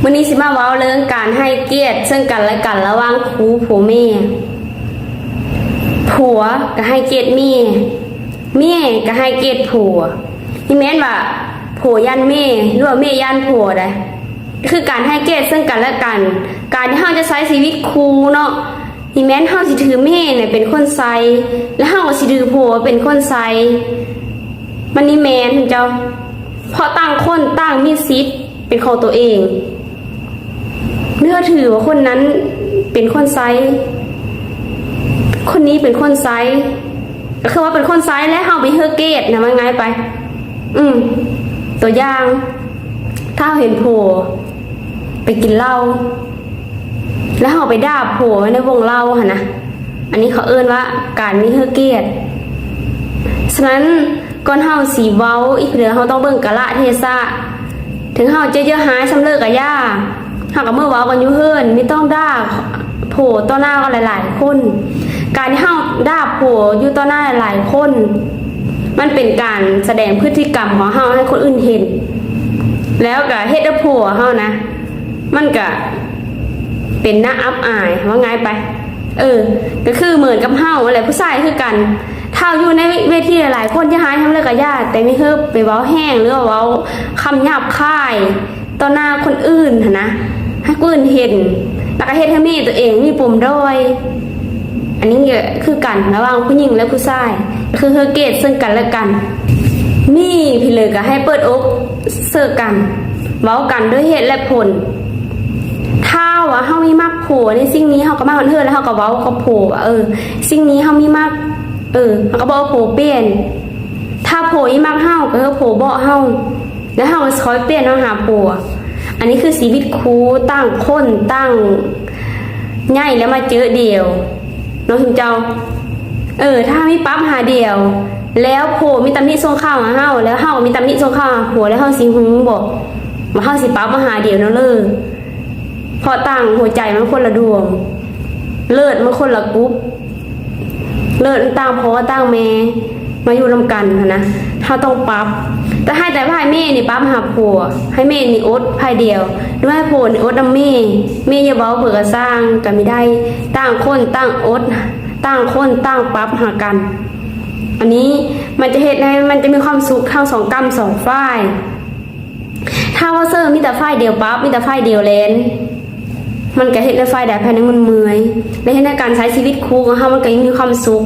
มื้อนี้สิมาเว้าเรื่องการให้เกียรติซึ่งกันและกันระหว่างครูผัวแม่ผัวก็ให้เกียรติแม่แม่ก็ให้เกียรติผัวนี่แม่นว่าผัวยันแม่หรือว่าแม่ยันผัวได้คือการให้เกียรติซึ่งกันและกันการที่เฮาจะใช้ชีวิตคู่เนาะนี่แม่นเฮาสิถือแม่เนี่ยเป็นคนใส่แล้วเฮาก็สิถือผัวเป็นคนใส่มันนี่แม่นเจ้าเพราะต่างคนต่างมีสิทธิ์เป็นของตัวเองเนื้อถือว่าคนนั้นเป็นคนไซคนนี้เป็นคนไซก็คือว่าเป็นคนไซและเฮาไปเฮอเกตนะมันง่ายไปตัวอย่างถ้าเห็นผัวไปกินเหล้าแล้วเฮาไปด่าผัวในวงเหล้าหั่นนะอันนี้เขาเอิ้นว่าการมีเฮอเกตฉะนั้นก่อนเฮาสิเว้าอีกเด้อเฮาต้องเบิ่งกะละเทศะถึงเฮาจะเยอะหายสำเร็จกับย่าเฮาก็เมื่อเว้ากันอยู่เฮิรนไม่ต้องด่าโผต่อหน้าก็หลายๆคนการที่เฮาด่าโผอยู่ต่อหน้าหลายๆคนมันเป็นการแสดงพฤติกรรมของเฮาให้คนอื่นเห็นแล้วก็เฮ็ดให้โผเฮานะมันก็เป็นหน้าอับอายว่าไงไปก็คือเหมือนกับเฮาอะไรผู้ชายคือกันถ้าอยู่ในเวทีหลายๆคนจะหายทำเลิกกับญาติแต่ไม่คือไปเว้าแห้งหรือว่าเว้าคำหยาบคายต่อหน้าคนอื่นนะให้คนอื่นเห็นแล้วก็เฮ็ดให้แม่ตัวเองมีปุ่มด้อยอันนี้ก็คือกันระหว่างผู้หญิงและผู้ชายคือเฮอเกตซึ่งกันและกันนี่พี่เลยก็ให้เปิดอกเสิร์กันเว้ากันด้วยเหตุและผลถ้าว่าเฮามีมากผัวในสิ่งนี้เฮาก็มาเฮือแล้วเฮาก็เว้ากับผัวสิ่งนี้เฮามีมากเขาก็บอกโผเปลี่ยนถ้าโผยิ่งมากเฮาก็คือโผบ่เฮาแล้วเฮาคอยเปลี่ยนเฮาหาโผอันนี้คือชีวิตคู่ตั้งคนตั้งง่ายแล้วมาเจอเดียวน้องถึงเจ้าถ้ามีปั๊บหาเดียวแล้วโผมีตำหนิส่งข้าวหาเฮาแล้วเฮามีตำหนิส่งข้าวโผแล้วเฮาสิหูบอกว่าเฮาสิปั๊บมาหาเดียวเนาะเลยเพราะตั้งหัวใจมันคนละดวงเลิศมันคนละกรุ๊ปเลิศตั้งพ่อตั้งแม่มาอยู่นำกันนะถ้าต้องปั๊บแต่ให้แต่พ่ายแม่นี่ปั๊บหาผัวให้แม่นี่อดภายเดียวด้วยให้ผัวนี่อดนำแม่อย่าเบาเผื่อกระสร้างกันไม่ได้ตั้งคนตั้งอดตั้งคนตั้งปั๊บหากันอันนี้มันจะเหตุให้มันจะมีความสุขทั้งสองกรรมสองฝ่ายถ้าว่าเซอร์มีแต่ฝ่ายเดียวปั๊บมีแต่ฝ่ายเดียวเลนมันก็เห็นในไฟแดดภายในมันเมื่อยและเห็นในการใช้ชีวิตคู่ของเขามันก็ยังมีความสุข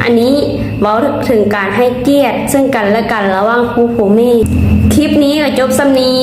อันนี้บอกถึงการให้เกียรติซึ่งกันและกันระหว่างคู่ผัวแม่คลิปนี้ก็จบสำนี้